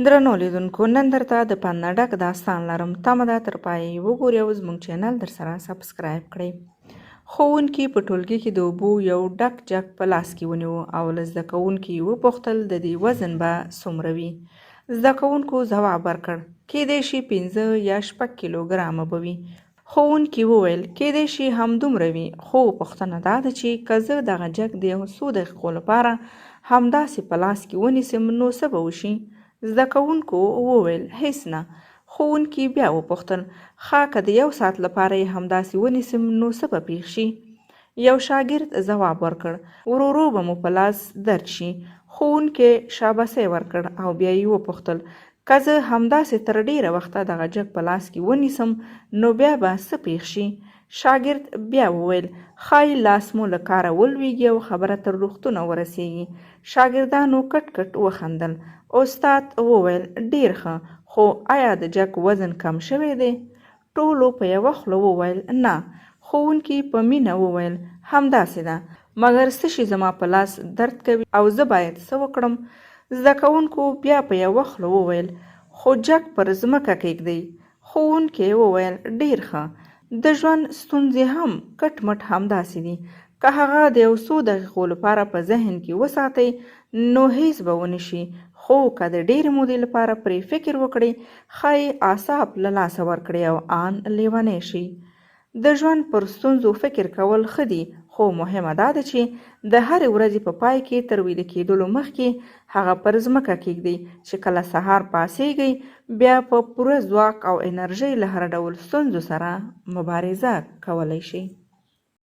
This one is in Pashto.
درنو لیدونکو، نن درته د پند نه ډک داستان لرم. تمه ده تر پایه یې وګورئ او زموږ چینل درسره سبسکرایب کړئ. ښوونکي په ټولګي کې د اوبو یو ډک جګ په لاس کې ونیو او له زده کوونکي یې وپوښتل د دې وزن به څومره وي. زده کوونکو ځواب ورکړ کیدای شي 5 یا 6 کیلوګرامه به وي. ښوونکي وویل کیدای شي همدومره وي، خو پوښتنه دا ده چې که زه دغه جګ د یو څو دقیقو لپاره همداسې په لاس کې ونیسم نو څه به وشي؟ زده کوونکو وویل هیڅ نه. ښوونکي بیا وپوښتل ښه که د 1 ساعت لپاره یې همداسې ونیسم نو څه به پیښ شي؟ یو شاګرد ځواب ورکړ ورو ورو به مو په لاس درد شي. ښوونکي شاباسي ورکړ او بیا یې وپوښتل که زه همداسې تر ډیره وخته دغه جګ په لاس کې ونیسم نو بیا به څه پیښ شي؟ شاګرد بیا وویل ښایي لاس مو له کاره ولویږي او خبره تر روغتونه ورسیږي. شاګردانو کټ کټ وخندل. استاد وویل ډیر ښه، خو آیا د جګ وزن کم شوی دی؟ ټولو په یوه خوله وویل نه. ښوونکي په مینه وویل همداسې ده، مګر څه شي زما په لاس درد کوي او زه باید څه وکړم؟ زده کوونکو بیا په یوه خوله وویل خو جګ پر ځمکه کیږدئ. ښوونکي وویل ډیر ښه، د ژوند ستونزې هم کټ مټ همداسې دي. که هغه د یو څو دقیقو لپاره په ذهن کې وساتئ نو هیڅ به ونه شي، خو که د ډېرې مودې لپاره پرې فکر وکړئ ښایي اعصاب له لاسه ورکړئ او آن لیونی شئ. د ژوند پر ستونزو فکر کول ښه دي، خو مهمه دا ده چې د هرې ورځې په پای کې تر ویده کېدلو مخکې هغه پر ځمکه کیږدئ چې کله سهار پاڅیږئ بیا په پوره ځواک او انرژۍ له هر ډول ستونزو سره مبارزه کولی شئ.